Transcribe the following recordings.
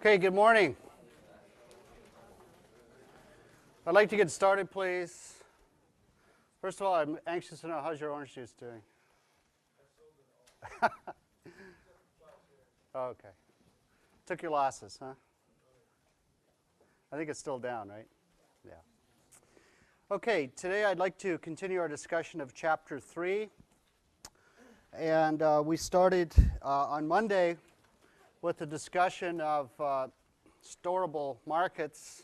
Okay, good morning. I'd like to get started, please. First of all, I'm anxious to know how's your orange juice doing. Okay. Took your losses, huh? I think it's still down, right? Yeah. Okay, today I'd like to continue our discussion of Chapter 3. And we started on Monday with the discussion of storable markets,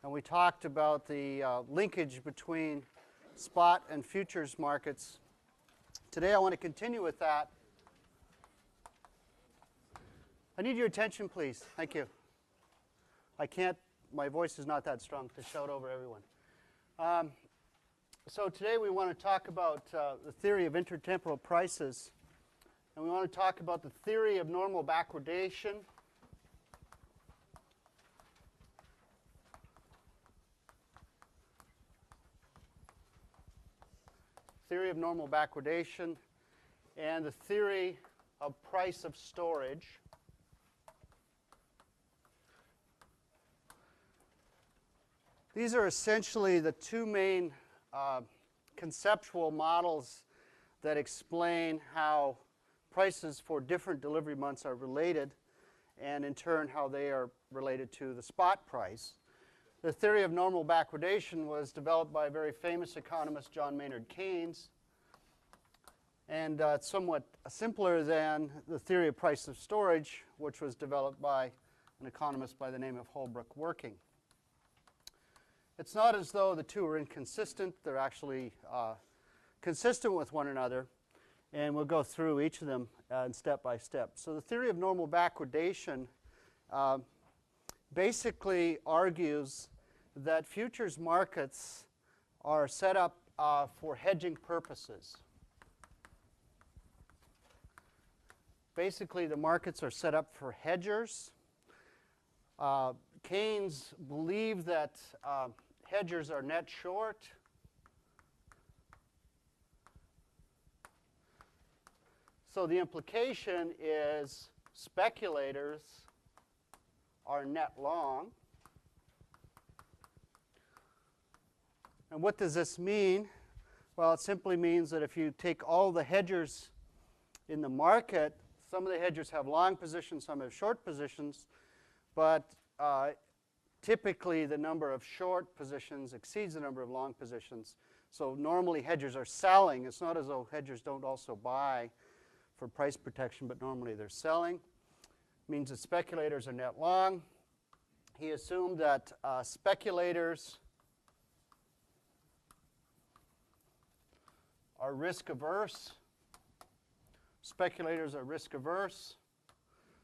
and we talked about the linkage between spot and futures markets. Today I want to continue with that. I need your attention, please. Thank you. I can't, my voice is not that strong to shout over everyone. So today we want to talk about the theory of intertemporal prices. And we want to talk about the theory of normal backwardation. Theory of normal backwardation and the theory of price of storage. These are essentially the two main conceptual models that explain how prices for different delivery months are related, and in turn how they are related to the spot price. The theory of normal backwardation was developed by a very famous economist, John Maynard Keynes, and it's somewhat simpler than the theory of price of storage, which was developed by an economist by the name of Holbrook Working. It's not as though the two are inconsistent. They're actually consistent with one another. And we'll go through each of them step by step. So the theory of normal backwardation basically argues that futures markets are set up for hedging purposes. Basically, the markets are set up for hedgers. Keynes believed that hedgers are net short. So the implication is speculators are net long. And what does this mean? Well, it simply means that if you take all the hedgers in the market, some of the hedgers have long positions, some have short positions, but typically the number of short positions exceeds the number of long positions. So normally hedgers are selling. It's not as though hedgers don't also buy for price protection, but normally they're selling. It means that speculators are net long. He assumed that speculators are risk averse. Speculators are risk averse.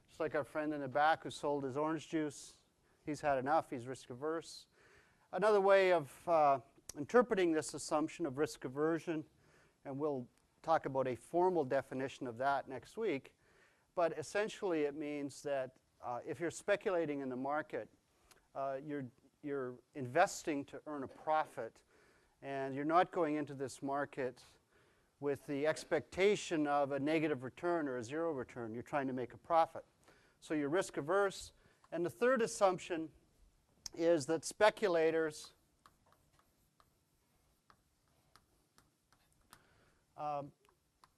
Just like our friend in the back who sold his orange juice. He's had enough, he's risk averse. Another way of interpreting this assumption of risk aversion, and we'll talk about a formal definition of that next week, but essentially it means that if you're speculating in the market, you're investing to earn a profit, and you're not going into this market with the expectation of a negative return or a zero return. You're trying to make a profit. So you're risk averse. And the third assumption is that speculators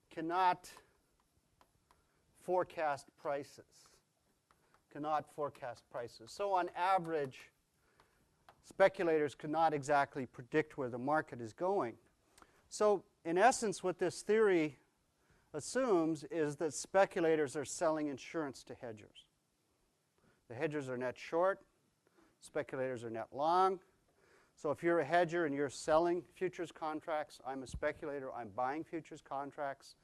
cannot forecast prices. So on average, speculators cannot exactly predict where the market is going. So in essence, what this theory assumes is that speculators are selling insurance to hedgers. The hedgers are net short, speculators are net long. So if you're a hedger and you're selling futures contracts, I'm a speculator, I'm buying futures contracts,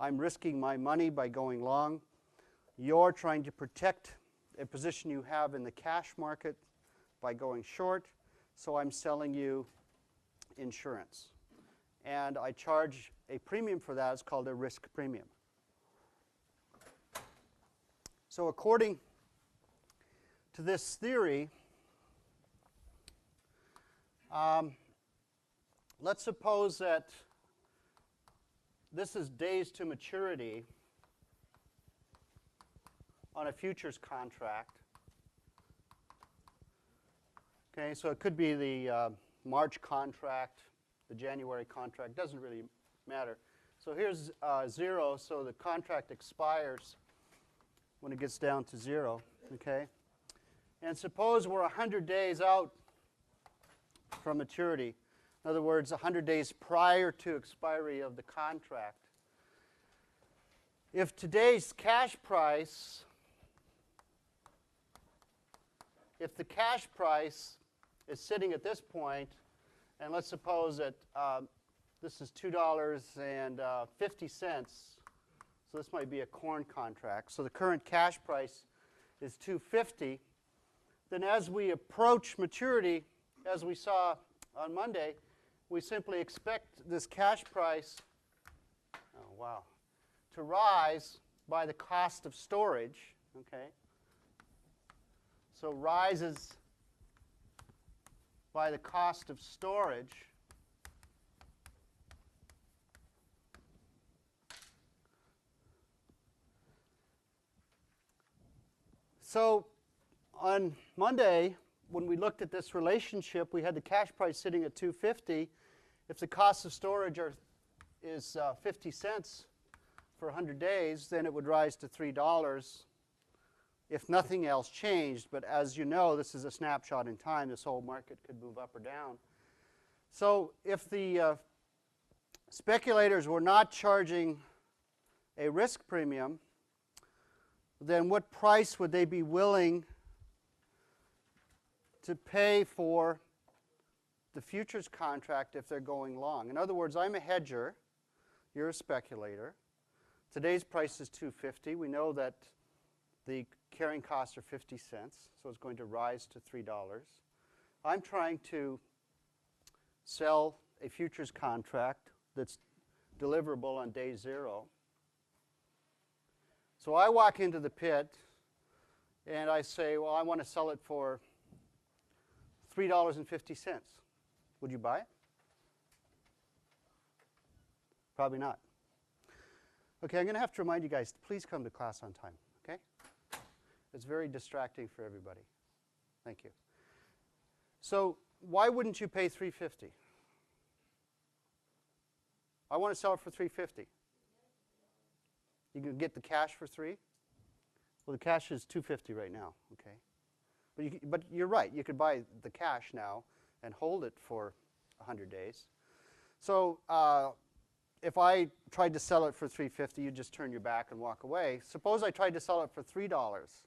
I'm risking my money by going long. You're trying to protect a position you have in the cash market by going short, so I'm selling you insurance. And I charge a premium for that. It's called a risk premium. So according to this theory, let's suppose that this is days to maturity on a futures contract. Okay, so it could be the March contract, the January contract, doesn't really matter. So here's 0, so the contract expires when it gets down to 0, okay? And suppose we're 100 days out from maturity. In other words, 100 days prior to expiry of the contract. If today's cash price, if the cash price is sitting at this point, and let's suppose that this is $2.50, so this might be a corn contract. So the current cash price is $2.50. Then as we approach maturity, as we saw on Monday, we simply expect this cash price, to rise by the cost of storage, okay? So rises by the cost of storage. So on Monday, when we looked at this relationship, we had the cash price sitting at $2.50. If the cost of storage is 50 cents for 100 days, then it would rise to $3 if nothing else changed. But as you know, this is a snapshot in time. This whole market could move up or down. So if the speculators were not charging a risk premium, then what price would they be willing to pay for the futures contract if they're going long? In other words, I'm a hedger. You're a speculator. Today's price is $2.50. We know that the carrying costs are 50 cents, so it's going to rise to $3. I'm trying to sell a futures contract that's deliverable on day 0. So I walk into the pit and I say, well, I want to sell it for $3.50. Would you buy it? Probably not. Okay, I'm going to have to remind you guys, please come to class on time, okay? It's very distracting for everybody. Thank you. So why wouldn't you pay $3.50? I want to sell it for $3.50. You can get the cash for $3? Well, the cash is $2.50 right now, okay? But you're right. You could buy the cash now and hold it for 100 days. So if I tried to sell it for $3.50, you'd just turn your back and walk away. Suppose I tried to sell it for $3.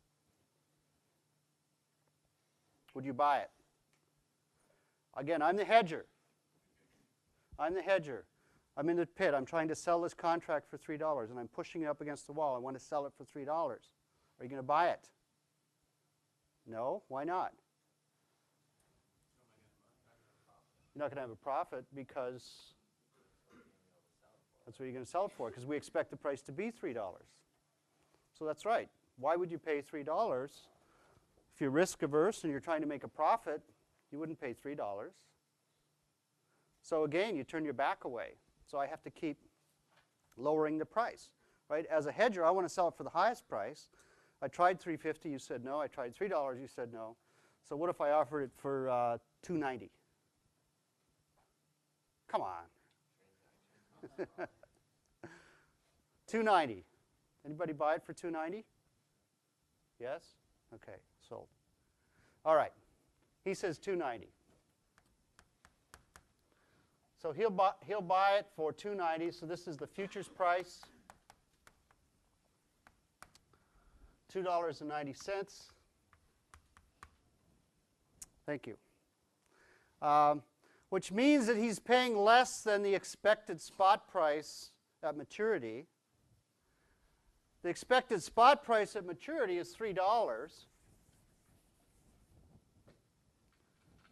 Would you buy it? Again, I'm the hedger. I'm the hedger. I'm in the pit. I'm trying to sell this contract for $3, and I'm pushing it up against the wall. I want to sell it for $3. Are you going to buy it? No? Why not? You're not going to have a profit because that's what you're going to sell it for, because we expect the price to be $3. So that's right. Why would you pay $3? If you're risk averse and you're trying to make a profit, you wouldn't pay $3. So again, you turn your back away. So I have to keep lowering the price, right? As a hedger, I want to sell it for the highest price. I tried $3.50, you said no. I tried $3, you said no. So what if I offered it for $2.90? Come on. $2.90. Anybody buy it for $2.90? Yes? Okay, sold. All right. He says $2.90. So he'll buy it for $2.90. So this is the futures price, $2.90. Thank you. Which means that he's paying less than the expected spot price at maturity. The expected spot price at maturity is $3.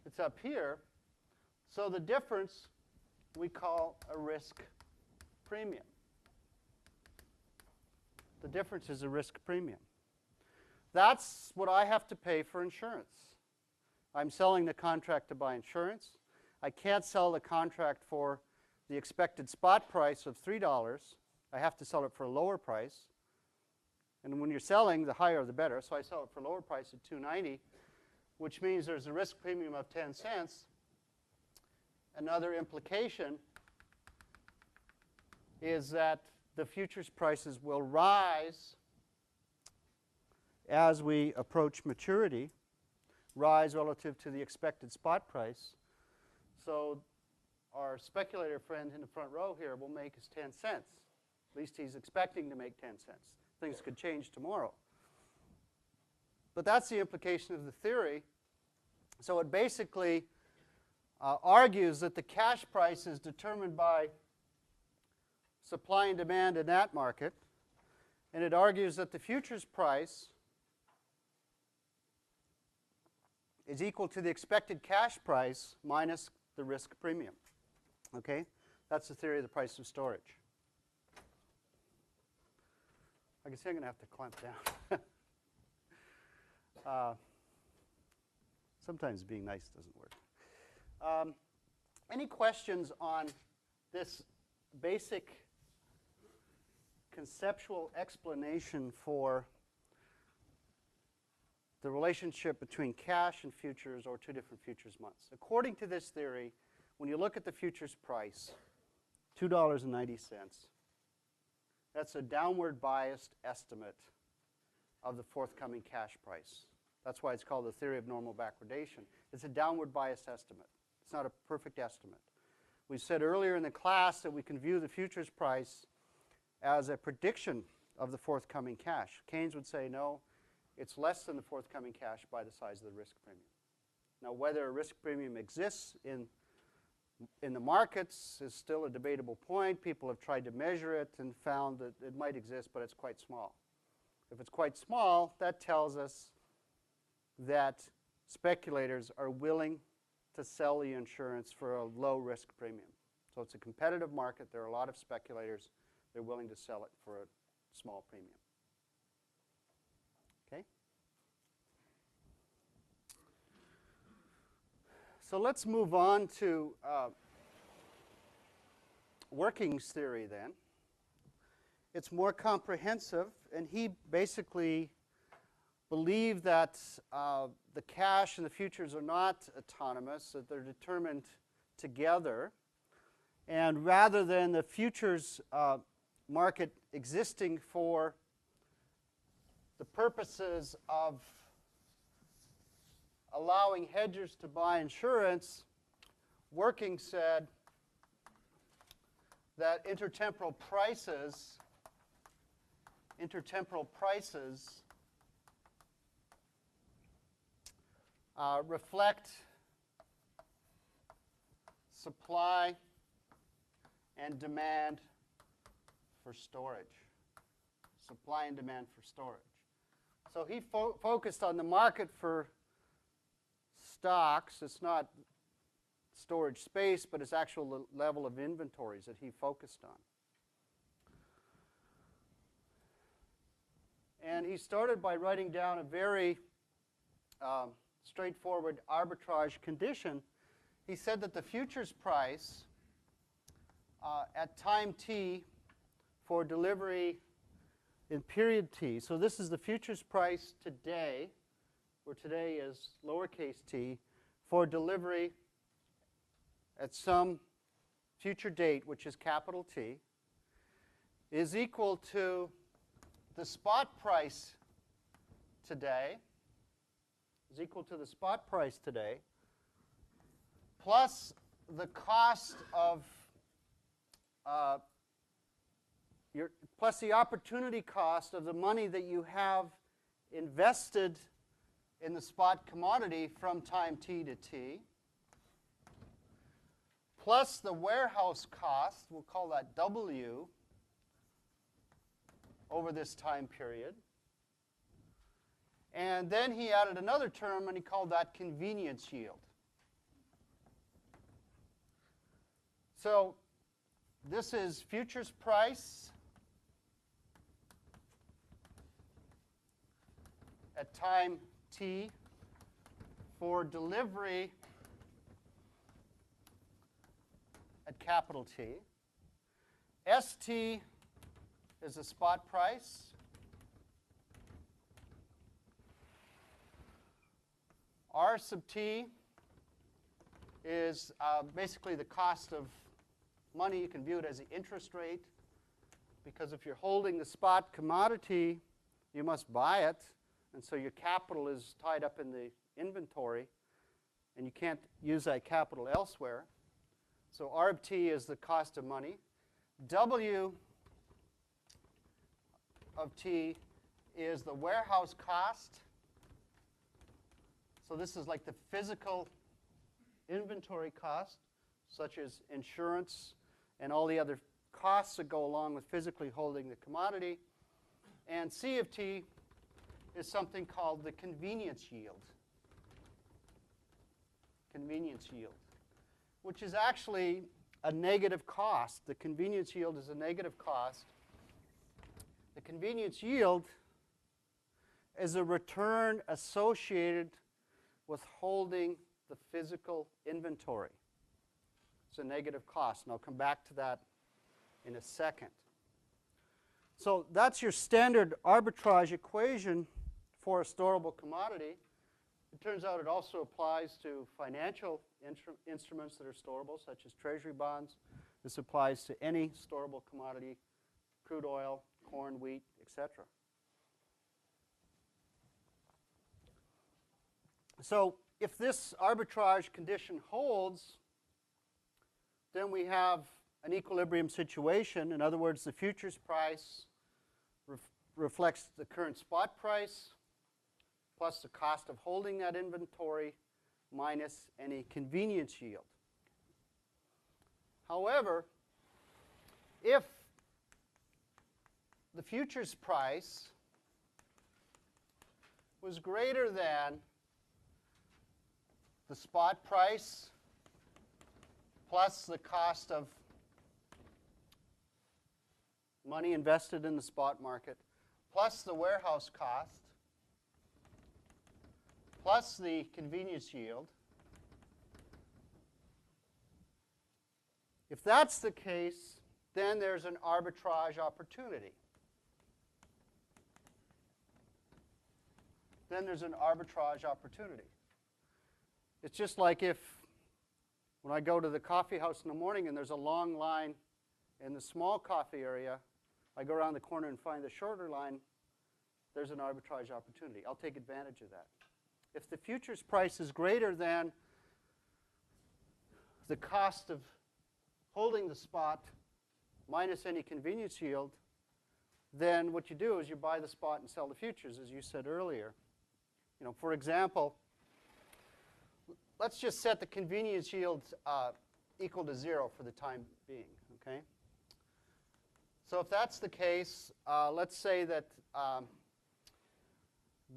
It's up here. So the difference we call a risk premium. The difference is a risk premium. That's what I have to pay for insurance. I'm selling the contract to buy insurance. I can't sell the contract for the expected spot price of $3. I have to sell it for a lower price. And when you're selling, the higher the better. So I sell it for a lower price at $2.90. which means there's a risk premium of 10 cents. Another implication is that the futures prices will rise as we approach maturity, rise relative to the expected spot price. So our speculator friend in the front row here will make his 10 cents. At least he's expecting to make 10 cents. Things could change tomorrow. But that's the implication of the theory. So it basically argues that the cash price is determined by supply and demand in that market. And it argues that the futures price is equal to the expected cash price minus the risk premium. Okay? That's the theory of the price of storage. I can see I'm going to have to clamp down. Sometimes being nice doesn't work. Any questions on this basic conceptual explanation for the relationship between cash and futures or two different futures months? According to this theory, when you look at the futures price, $2.90, that's a downward biased estimate of the forthcoming cash price. That's why it's called the theory of normal backwardation. It's a downward biased estimate. It's not a perfect estimate. We said earlier in the class that we can view the futures price as a prediction of the forthcoming cash. Keynes would say, no, it's less than the forthcoming cash by the size of the risk premium. Now, whether a risk premium exists in the markets is still a debatable point. People have tried to measure it and found that it might exist, but it's quite small. If it's quite small, that tells us that speculators are willing to sell the insurance for a low risk premium. So it's a competitive market. There are a lot of speculators. They're willing to sell it for a small premium. Okay? So let's move on to Working's theory then. It's more comprehensive, and he basically believed that the cash and the futures are not autonomous, that they're determined together. And rather than the futures market existing for the purposes of allowing hedgers to buy insurance, Working said that intertemporal prices reflect supply and demand for storage. Supply and demand for storage. So he focused on the market for stocks. It's not storage space, but it's actual level of inventories that he focused on. And he started by writing down a very straightforward arbitrage condition. He said that the futures price at time t for delivery in period t, so this is the futures price today, where today is lowercase t, for delivery at some future date, which is capital T, is equal to the spot price today, plus the cost of plus the opportunity cost of the money that you have invested in the spot commodity from time t to t, plus the warehouse cost, we'll call that W, over this time period. And then he added another term, and he called that convenience yield. So this is futures price at time t for delivery at capital T. ST is the spot price. R sub t is basically the cost of money. You can view it as the interest rate, because if you're holding the spot commodity, you must buy it, and so your capital is tied up in the inventory, and you can't use that capital elsewhere. So R of t is the cost of money. W of t is the warehouse cost. So this is like the physical inventory cost, such as insurance and all the other costs that go along with physically holding the commodity. And C of t is something called the convenience yield. Convenience yield, which is actually a negative cost. The convenience yield is a negative cost. The convenience yield is a return associated with holding the physical inventory. It's a negative cost, and I'll come back to that in a second. So that's your standard arbitrage equation for a storable commodity. It turns out it also applies to financial instruments that are storable, such as treasury bonds. This applies to any storable commodity, crude oil, corn, wheat, etc. So if this arbitrage condition holds, then we have an equilibrium situation. In other words, the futures price reflects the current spot price plus the cost of holding that inventory minus any convenience yield. However, if the futures price was greater than the spot price plus the cost of money invested in the spot market plus the warehouse cost plus the convenience yield. If that's the case, then there's an arbitrage opportunity. Then there's an arbitrage opportunity. It's just like if, when I go to the coffee house in the morning and there's a long line in the small coffee area, I go around the corner and find the shorter line, there's an arbitrage opportunity. I'll take advantage of that. If the futures price is greater than the cost of holding the spot minus any convenience yield, then what you do is you buy the spot and sell the futures, as you said earlier. For example, let's just set the convenience yield equal to 0 for the time being. Okay? So if that's the case, let's say that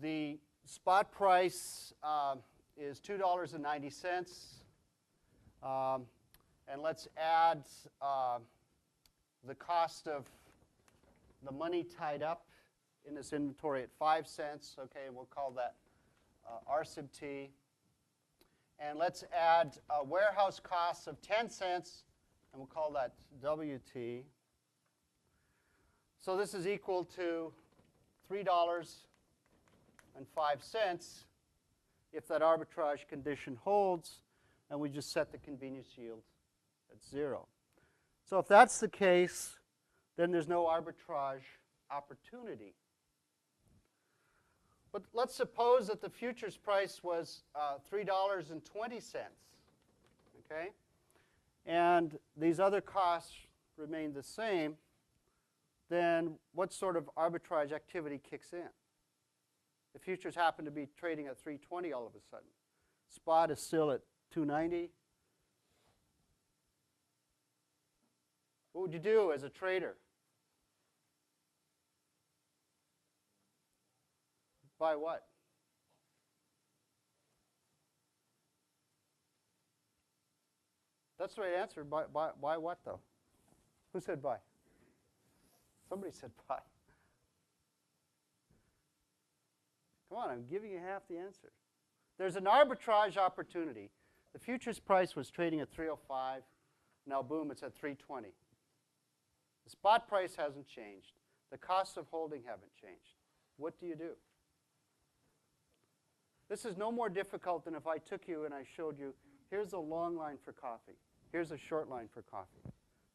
the spot price is $2.90, and let's add the cost of the money tied up in this inventory at 5 cents. Okay, and we'll call that R sub t. And let's add warehouse costs of 10 cents, and we'll call that WT. So this is equal to $3.05 if that arbitrage condition holds, and we just set the convenience yield at 0. So if that's the case, then there's no arbitrage opportunity. But let's suppose that the futures price was $3.20, okay? And these other costs remain the same. Then what sort of arbitrage activity kicks in? The futures happen to be trading at $3.20 all of a sudden. Spot is still at $2.90. What would you do as a trader? Buy what? That's the right answer. Buy what, though? Who said buy? Somebody said buy. Come on, I'm giving you half the answer. There's an arbitrage opportunity. The futures price was trading at $3.05. Now, boom, it's at $3.20. The spot price hasn't changed. The costs of holding haven't changed. What do you do? This is no more difficult than if I took you and I showed you, here's a long line for coffee. Here's a short line for coffee.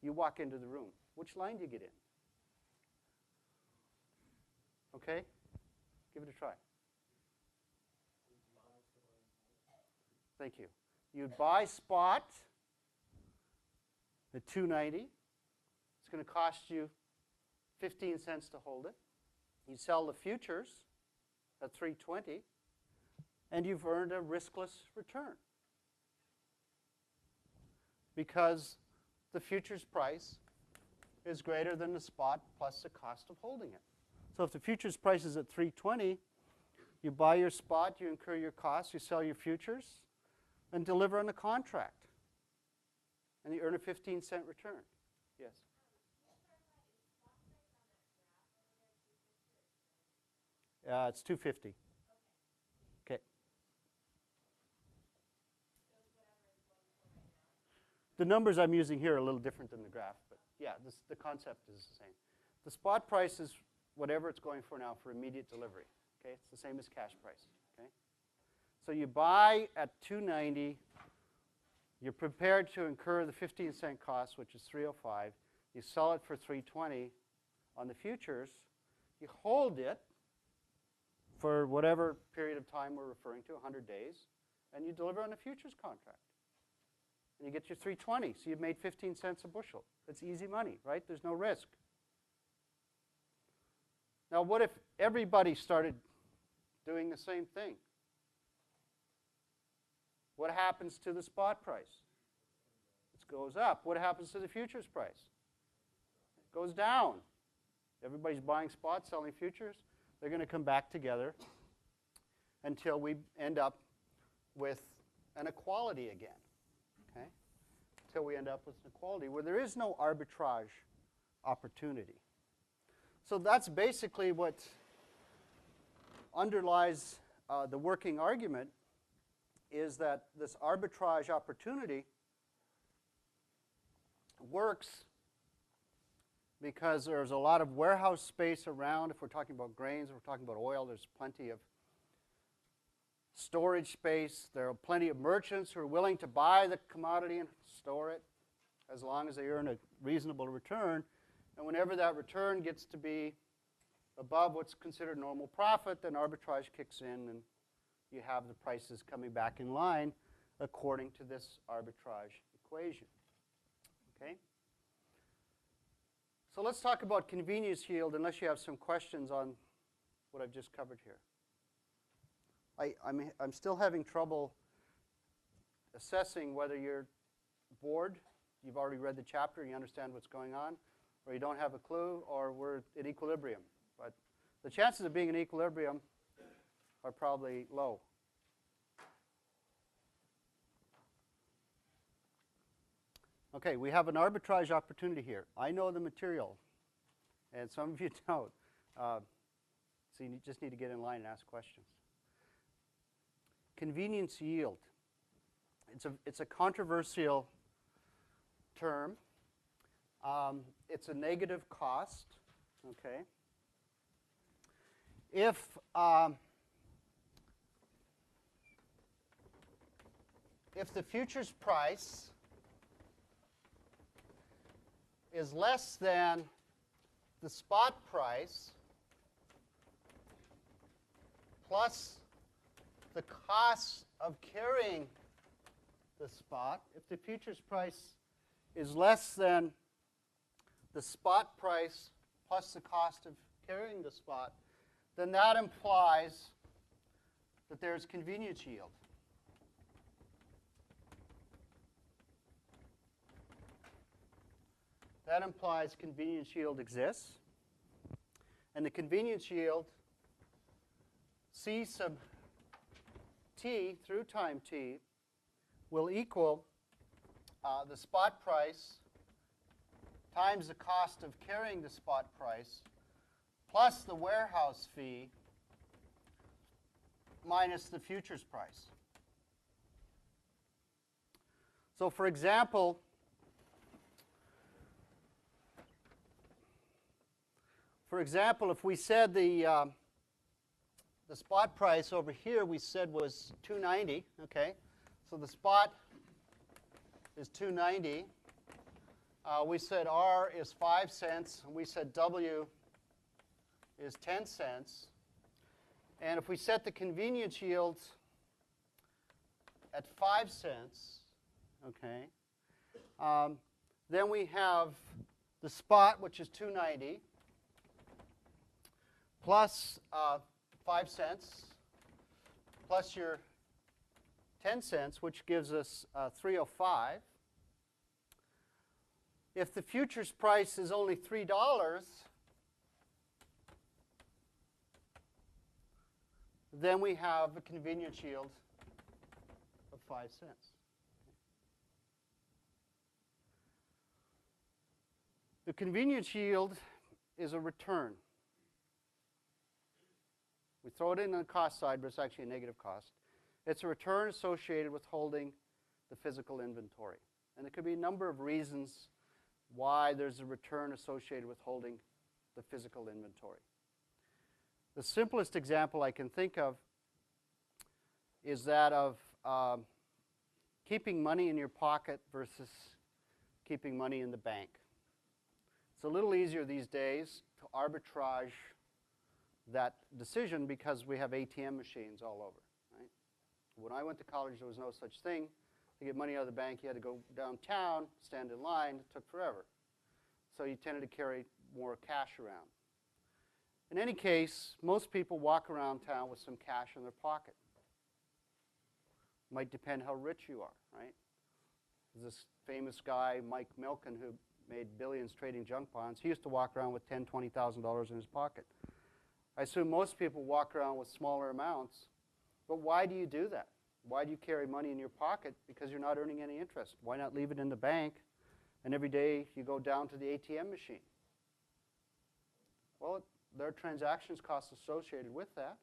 You walk into the room. Which line do you get in? Okay? Give it a try. Thank you. You'd buy spot at $2.90. It's going to cost you 15 cents to hold it. You sell the futures at $3.20, and you've earned a riskless return because the futures price is greater than the spot plus the cost of holding it. So if the futures price is at $3.20, you buy your spot, you incur your costs, you sell your futures, and deliver on the contract. And you earn a 15-cent return. Yes? It's 250. Okay. The numbers I'm using here are a little different than the graph, but yeah, the concept is the same. The spot price is whatever it's going for now for immediate delivery. Okay, it's the same as cash price. Okay, so you buy at $2.90. You're prepared to incur the 15-cent cost, which is $3.05. You sell it for $3.20 on the futures. You hold it for whatever period of time we're referring to, 100 days, and you deliver on a futures contract. And you get your $3.20, so you've made 15 cents a bushel. It's easy money, right? There's no risk. Now, what if everybody started doing the same thing? What happens to the spot price? It goes up. What happens to the futures price? It goes down. Everybody's buying spots, selling futures. They're going to come back together until we end up with an equality again. Okay? Until we end up with an equality where there is no arbitrage opportunity. So that's basically what underlies the working argument, is that this arbitrage opportunity works because there's a lot of warehouse space around. If we're talking about grains, if we're talking about oil, there's plenty of storage space. There are plenty of merchants who are willing to buy the commodity and store it as long as they earn a reasonable return. And whenever that return gets to be above what's considered normal profit, then arbitrage kicks in and you have the prices coming back in line according to this arbitrage equation. Okay? So let's talk about convenience yield, unless you have some questions on what I've just covered here. I'm still having trouble assessing whether you're bored, you've already read the chapter, you understand what's going on, or you don't have a clue, or we're in equilibrium. But the chances of being in equilibrium are probably low. Okay, we have an arbitrage opportunity here. I know the material, and some of you don't. So you just need to get in line and ask questions. Convenience yield. It's a controversial term. It's a negative cost. Okay. If the futures price is less than the spot price plus the cost of carrying the spot, if the futures price is less than the spot price plus the cost of carrying the spot, then that implies that there's convenience yield. That implies convenience yield exists. And the convenience yield, C sub t through time t, will equal the spot price times the cost of carrying the spot price plus the warehouse fee minus the futures price. So for example, if we said the the spot price over here we said was 290, okay? So the spot is 290. We said R is 5 cents. We said W is 10 cents. And if we set the convenience yield at 5 cents, okay, then we have the spot, which is 290, plus 5 cents, plus your 10 cents, which gives us 305. If the futures price is only $3, then we have a convenience yield of 5 cents. The convenience yield is a return. We throw it in on the cost side, but it's actually a negative cost. It's a return associated with holding the physical inventory. And there could be a number of reasons why there's a return associated with holding the physical inventory. The simplest example I can think of is that of keeping money in your pocket versus keeping money in the bank. It's a little easier these days to arbitrage that decision because we have ATM machines all over. Right? When I went to college, there was no such thing. To get money out of the bank, you had to go downtown, stand in line. It took forever. So you tended to carry more cash around. In any case, most people walk around town with some cash in their pocket. Might depend how rich you are, right? There's this famous guy, Mike Milken, who made billions trading junk bonds. He used to walk around with $10,000, $20,000 in his pocket. I assume most people walk around with smaller amounts. But why do you do that? Why do you carry money in your pocket? Because you're not earning any interest. Why not leave it in the bank, and every day you go down to the ATM machine? Well, there are transactions costs associated with that.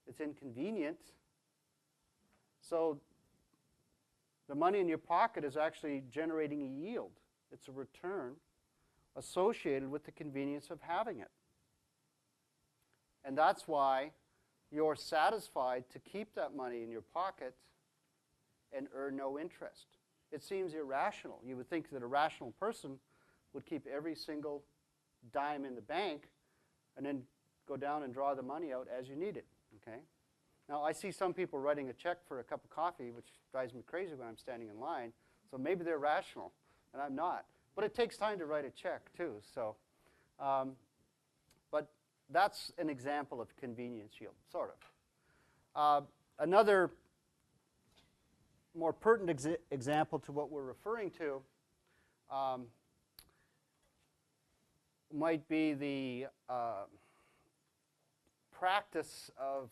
It's inconvenient. So the money in your pocket is actually generating a yield. It's a return associated with the convenience of having it. And that's why you're satisfied to keep that money in your pocket and earn no interest. It seems irrational. You would think that a rational person would keep every single dime in the bank and then go down and draw the money out as you need it. Okay? Now, I see some people writing a check for a cup of coffee, which drives me crazy when I'm standing in line. So maybe they're rational, and I'm not. But it takes time to write a check, too. So, but that's an example of convenience yield, sort of. Another more pertinent example to what we're referring to might be the practice of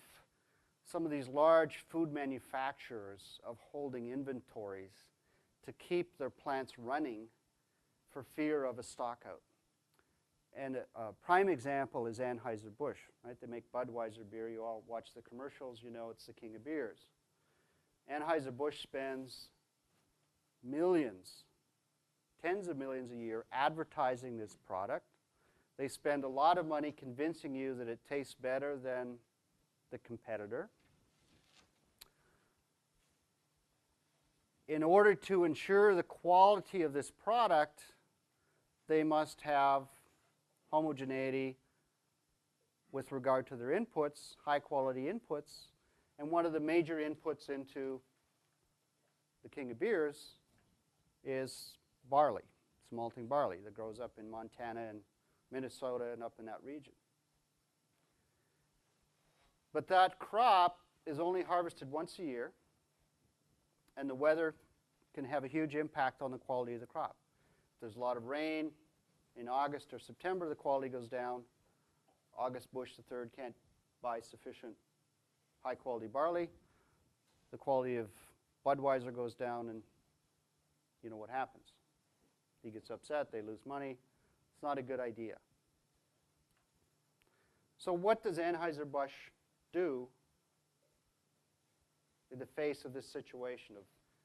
some of these large food manufacturers of holding inventories to keep their plants running for fear of a stockout. And a prime example is Anheuser-Busch. Right? They make Budweiser beer. You all watch the commercials. You know it's the king of beers. Anheuser-Busch spends millions, tens of millions a year advertising this product. They spend a lot of money convincing you that it tastes better than the competitor. In order to ensure the quality of this product, they must have homogeneity with regard to their inputs, high quality inputs. And one of the major inputs into the king of beers is barley. It's malting barley that grows up in Montana and Minnesota and up in that region. But that crop is only harvested once a year, and the weather can have a huge impact on the quality of the crop. If there's a lot of rain in August or September, the quality goes down. August Bush III can't buy sufficient high-quality barley. The quality of Budweiser goes down, and you know what happens. He gets upset, they lose money. It's not a good idea. So what does Anheuser-Busch do in the face of this situation of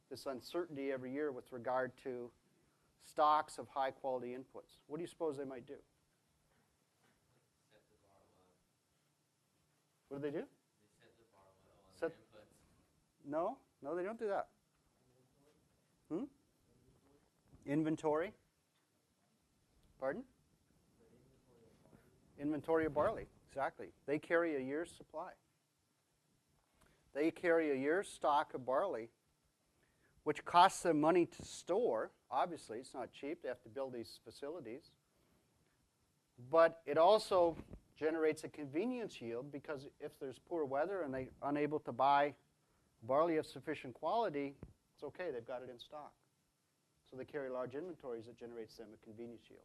this uncertainty every year with regard to stocks of high-quality inputs? What do you suppose they might do? What do they do? They set the bar on Set- inputs. No, no, they don't do that. Inventory? Pardon? Inventory of barley, exactly. They carry a year's supply. They carry a year's stock of barley, which costs them money to store. Obviously, it's not cheap. They have to build these facilities. But it also generates a convenience yield, because if there's poor weather and they're unable to buy barley of sufficient quality, it's okay, they've got it in stock. So they carry large inventories that generates them a convenience yield.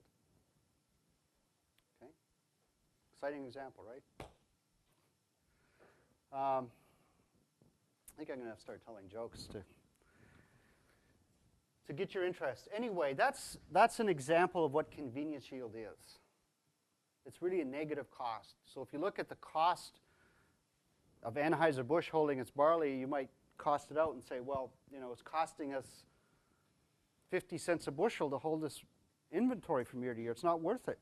Okay? Exciting example, right? I think I'm going to have to start telling jokes to get your interest. Anyway, that's an example of what convenience yield is. It's really a negative cost. So if you look at the cost of Anheuser-Busch holding its barley, you might cost it out and say, well, you know, it's costing us 50 cents a bushel to hold this inventory from year to year. It's not worth it,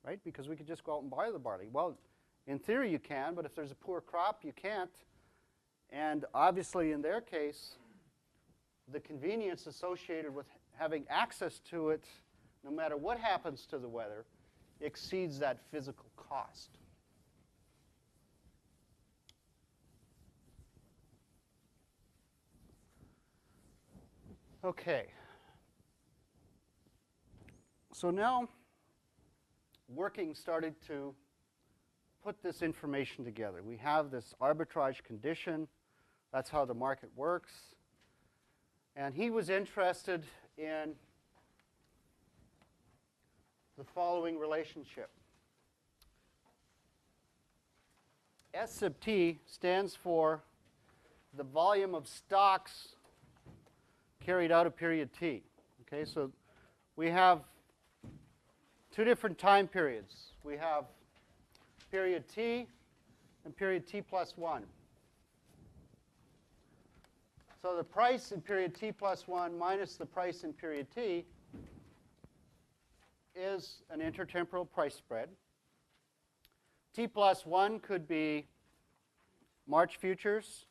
right? Because we could just go out and buy the barley. Well, in theory you can, but if there's a poor crop, you can't. And obviously in their case, the convenience associated with having access to it, no matter what happens to the weather, exceeds that physical cost. Okay. So now, working started to put this information together. We have this arbitrage condition. That's how the market works. And he was interested in the following relationship. S sub t stands for the volume of stocks carried out of period t. Okay, so we have two different time periods. We have period t and period t plus 1. So the price in period t plus 1 minus the price in period t is an intertemporal price spread. T plus 1 could be March futures.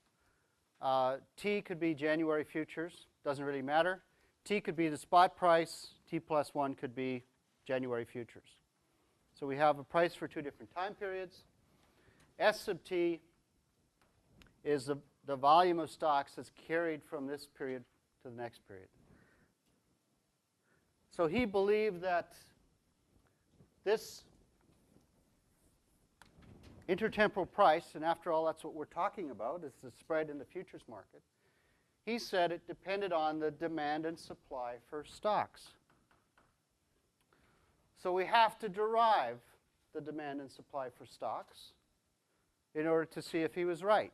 T could be January futures. Doesn't really matter. T could be the spot price. T plus 1 could be January futures. So we have a price for two different time periods. S sub t is the volume of stocks that's carried from this period to the next period. So he believed that this intertemporal price, and after all that's what we're talking about, is the spread in the futures market. He said it depended on the demand and supply for stocks. So we have to derive the demand and supply for stocks in order to see if he was right.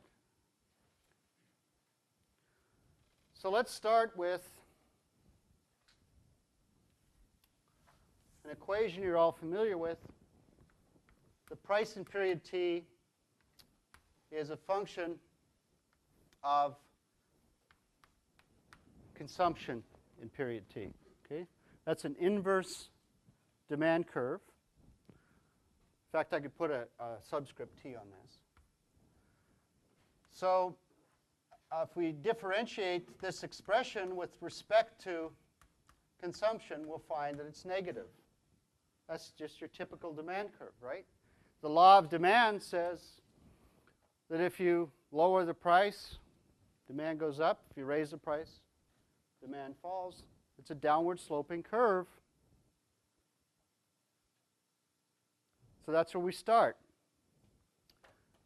So let's start with an equation you're all familiar with. The price in period t is a function of consumption in period t. Okay? That's an inverse demand curve. In fact, I could put a subscript t on this. So if we differentiate this expression with respect to consumption, we'll find that it's negative. That's just your typical demand curve, right? The law of demand says that if you lower the price, demand goes up. If you raise the price, demand falls. It's a downward sloping curve. So that's where we start.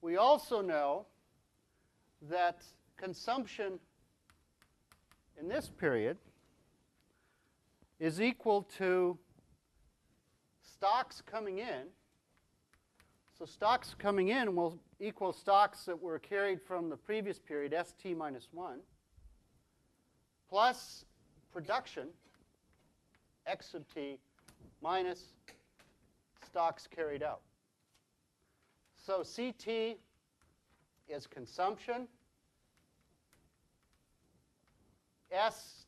We also know that consumption in this period is equal to stocks coming in. So stocks coming in will equal stocks that were carried from the previous period, st minus 1, plus production, x sub t, minus stocks carried out. So ct is consumption.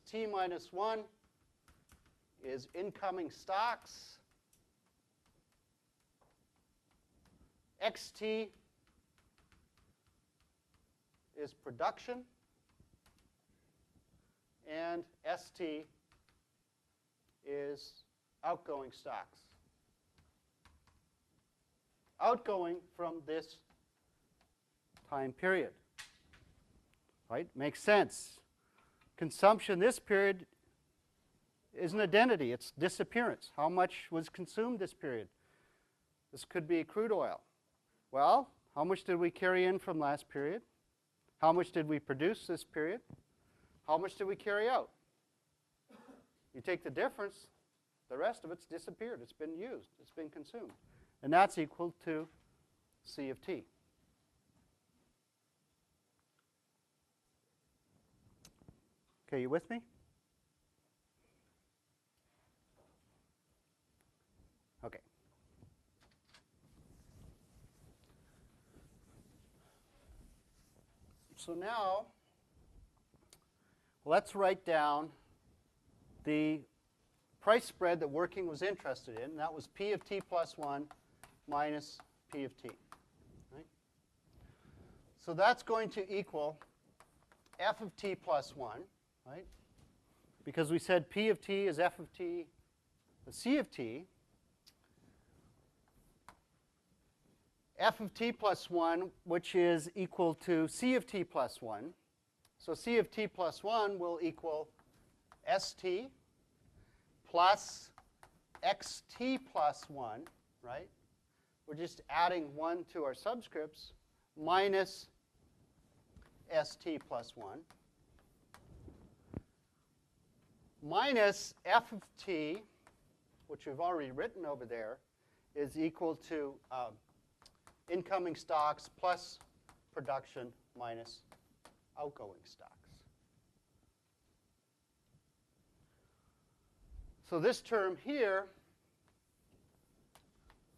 St minus 1 is incoming stocks. Xt is production, and ST is outgoing stocks. Outgoing from this time period. Right? Makes sense. Consumption this period is an identity. It's disappearance. How much was consumed this period? This could be crude oil. Well, how much did we carry in from last period? How much did we produce this period? How much did we carry out? You take the difference, the rest of it's disappeared. It's been used. It's been consumed. And that's equal to C of T. Okay, you with me? Okay. So now, let's write down the price spread that working was interested in. That was P of T plus 1 minus P of T. Right? So that's going to equal F of T plus 1, right? Because we said P of T is F of T, C of T. F of T plus 1, which is equal to C of T plus 1. So C of T plus 1 will equal ST plus XT plus 1, right? We're just adding 1 to our subscripts, minus ST plus 1, minus F of T, which we've already written over there, is equal to incoming stocks plus production minus outgoing stocks. So this term here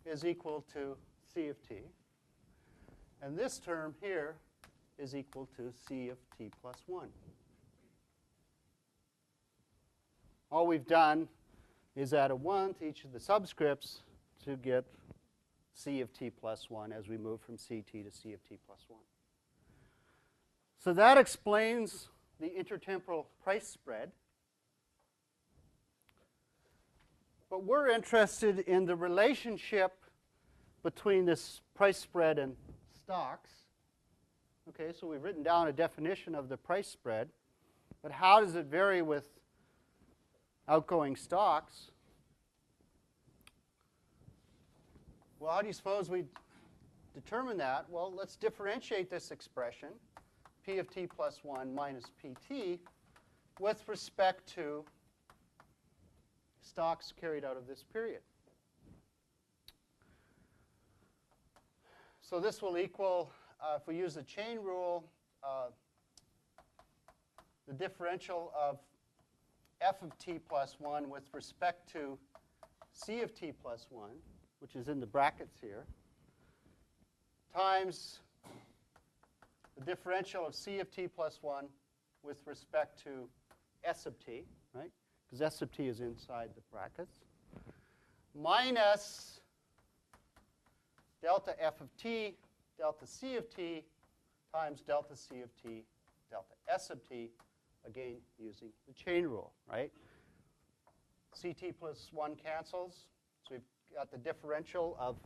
is equal to C of T. And this term here is equal to C of T plus 1. All we've done is add a 1 to each of the subscripts to get C of T plus 1 as we move from CT to C of T plus 1. So that explains the intertemporal price spread. But we're interested in the relationship between this price spread and stocks. Okay, so we've written down a definition of the price spread. But how does it vary with outgoing stocks? Well, how do you suppose we determine that? Well, let's differentiate this expression, P of T plus 1 minus PT, with respect to stocks carried out of this period. So this will equal, if we use the chain rule, the differential of F of T plus 1 with respect to C of T plus 1, which is in the brackets here, times the differential of C of T plus 1 with respect to S of T, right? Because S of T is inside the brackets, minus delta F of T, delta C of T, times delta C of T, delta S of T, again using the chain rule, right? CT plus 1 cancels, so we've got the differential of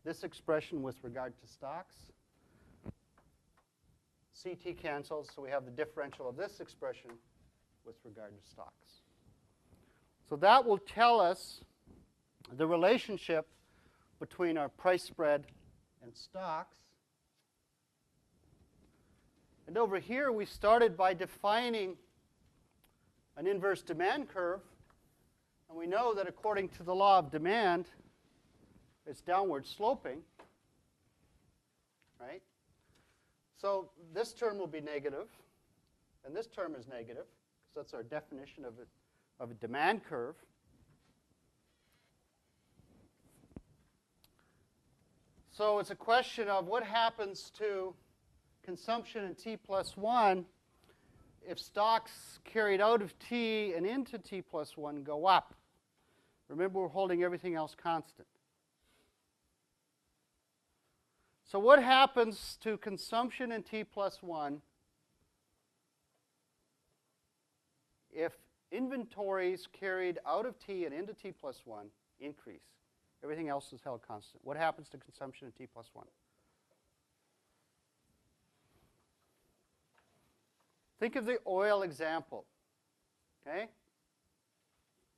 this expression with regard to stocks. CT cancels, so we have the differential of this expression with regard to stocks. So that will tell us the relationship between our price spread and stocks. And over here, we started by defining an inverse demand curve. And we know that according to the law of demand, it's downward sloping, right? So this term will be negative, and this term is negative, because that's our definition of a demand curve. So it's a question of what happens to consumption in T plus 1 if stocks carried out of T and into T plus 1 go up. Remember, we're holding everything else constant. So what happens to consumption in T plus 1 if inventories carried out of t and into t plus 1 increase, everything else is held constant, what happens to consumption at t plus 1? Think of the oil example. Okay?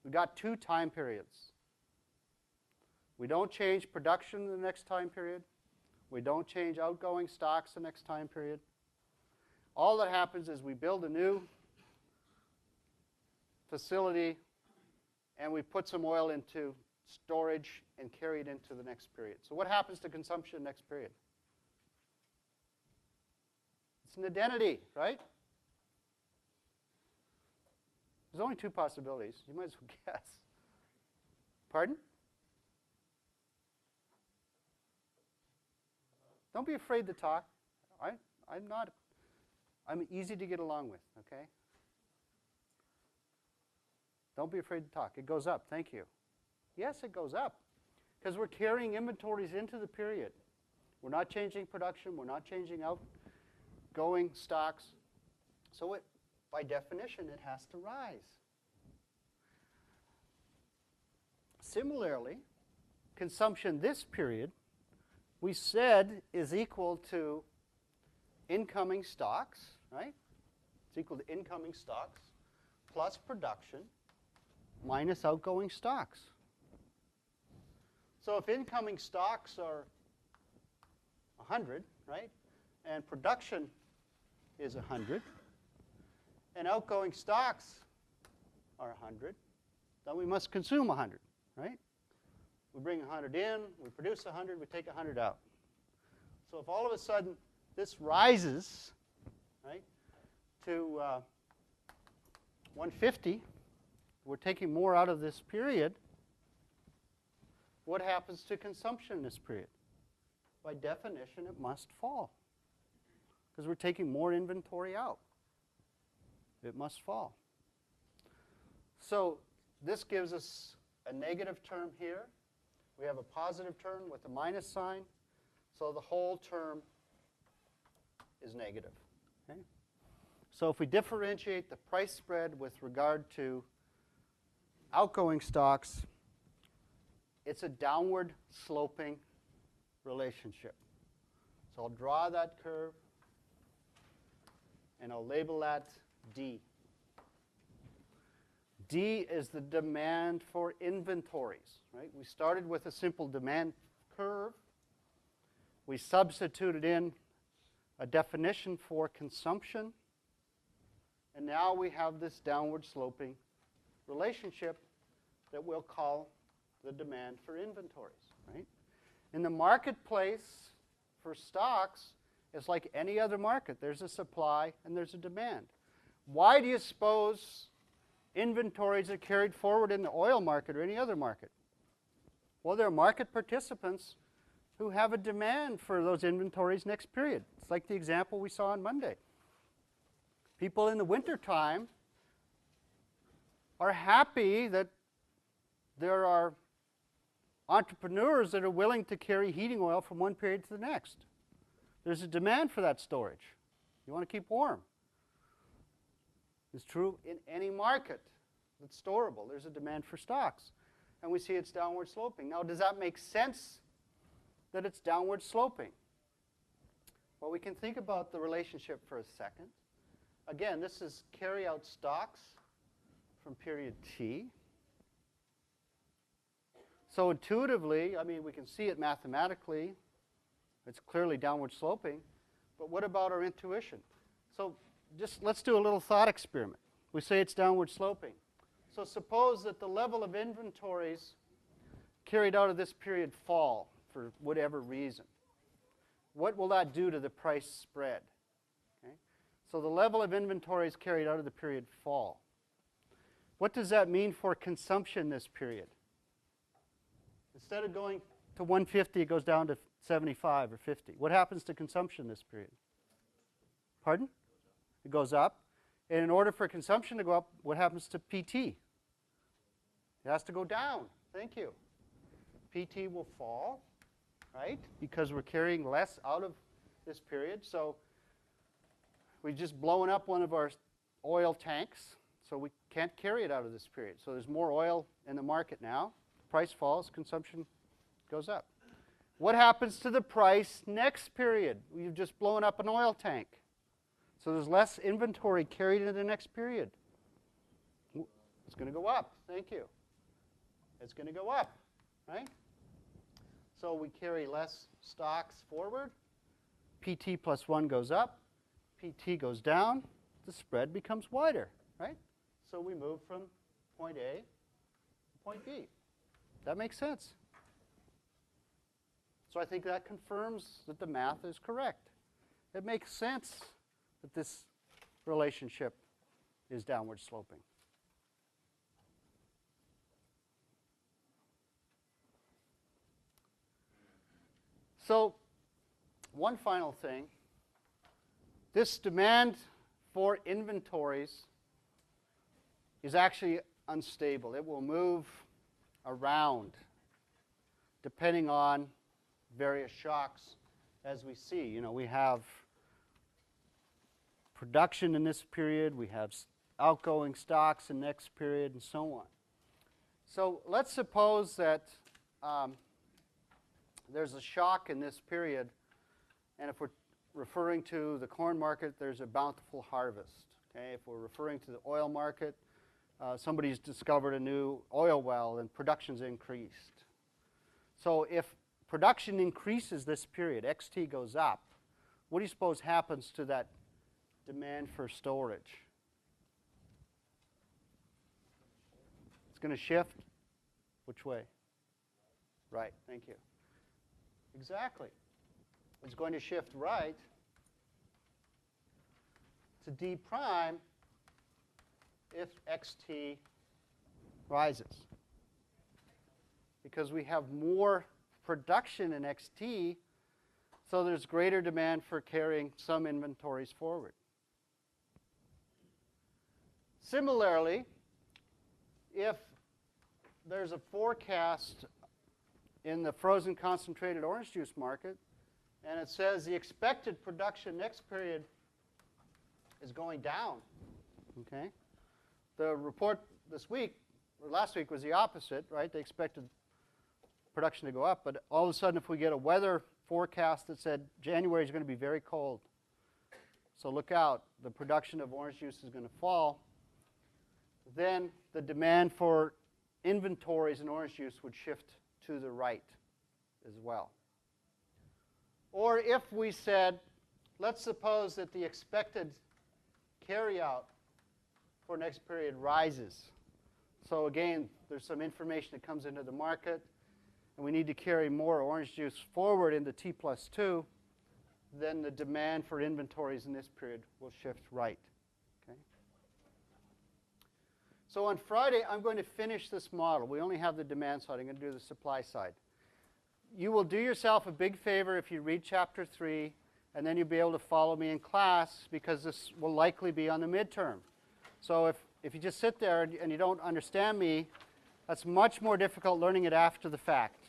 We got 2 time periods. We don't change production in the next time period. We don't change outgoing stocks the next time period. All that happens is we build a new facility and we put some oil into storage and carry it into the next period. So what happens to consumption next period? It's an identity, right? There's only 2 possibilities. You might as well guess. Pardon? Don't be afraid to talk. I'm easy to get along with, okay? Don't be afraid to talk. It goes up. Thank you. Yes, it goes up because we're carrying inventories into the period. We're not changing production. We're not changing outgoing stocks. So by definition, it has to rise. Similarly, consumption this period, we said, is equal to incoming stocks, right? It's equal to incoming stocks plus production minus outgoing stocks. So if incoming stocks are 100, right, and production is 100, and outgoing stocks are 100, then we must consume 100, right? We bring 100 in, we produce 100, we take 100 out. So if all of a sudden this rises, right, to 150, we're taking more out of this period, what happens to consumption in this period? By definition, it must fall because we're taking more inventory out. It must fall. So this gives us a negative term here. We have a positive term with a minus sign. So the whole term is negative. Okay? So if we differentiate the price spread with regard to outgoing stocks, it's a downward sloping relationship. So I'll draw that curve and I'll label that D. D is the demand for inventories, right? We started with a simple demand curve. We substituted in a definition for consumption. And now we have this downward sloping relationship that we'll call the demand for inventories, right? In the marketplace for stocks, it's like any other market. There's a supply and there's a demand. Why do you suppose inventories are carried forward in the oil market or any other market? Well, there are market participants who have a demand for those inventories next period. It's like the example we saw on Monday. People in the wintertime are happy that there are entrepreneurs that are willing to carry heating oil from one period to the next. There's a demand for that storage. You want to keep warm. It's true in any market that's storable. There's a demand for stocks. And we see it's downward sloping. Now, does that make sense that it's downward sloping? Well, we can think about the relationship for a second. Again, this is carry-out stocks from period T. So intuitively, I mean, we can see it mathematically. It's clearly downward sloping. But what about our intuition? So just let's do a little thought experiment. We say it's downward sloping. So suppose that the level of inventories carried out of this period fall for whatever reason. What will that do to the price spread? Okay? So the level of inventories carried out of the period fall. What does that mean for consumption this period? Instead of going to 150, it goes down to 75 or 50. What happens to consumption this period? Pardon? It goes up. And in order for consumption to go up, what happens to PT? It has to go down. Thank you. PT will fall, right? Because we're carrying less out of this period. So we've just blown up one of our oil tanks. So we can't carry it out of this period. So there's more oil in the market now. Price falls, consumption goes up. What happens to the price next period? You've just blown up an oil tank. So there's less inventory carried into the next period. It's going to go up. Thank you. It's going to go up, right? So we carry less stocks forward. PT plus 1 goes up. PT goes down. The spread becomes wider, right? So we move from point A to point B. That makes sense. So I think that confirms that the math is correct. It makes sense that this relationship is downward sloping. So one final thing. This demand for inventories is actually unstable. It will move around depending on various shocks as we see. You know, we have production in this period, we have outgoing stocks in next period, and so on. So let's suppose that there's a shock in this period, and if we're referring to the corn market, there's a bountiful harvest. Okay? If we're referring to the oil market, somebody's discovered a new oil well and production's increased. So if production increases this period, XT goes up, what do you suppose happens to that demand for storage? It's going to shift. Which way? Right. Thank you. Exactly. It's going to shift right to D prime if XT rises. Because we have more production in XT, so there's greater demand for carrying some inventories forward. Similarly, if there's a forecast in the frozen concentrated orange juice market, and it says the expected production next period is going down, okay? The report this week, or last week, was the opposite, right? They expected production to go up, but all of a sudden if we get a weather forecast that said January is going to be very cold, so look out, the production of orange juice is going to fall, then the demand for inventories in orange juice would shift to the right as well. Or if we said, let's suppose that the expected carryout for next period rises. So again, there's some information that comes into the market, and we need to carry more orange juice forward into T plus 2, then the demand for inventories in this period will shift right. Okay? So on Friday, I'm going to finish this model. We only have the demand side. I'm going to do the supply side. You will do yourself a big favor if you read Chapter 3, and then you'll be able to follow me in class, because this will likely be on the midterm. So if you just sit there and you don't understand me, that's much more difficult learning it after the fact.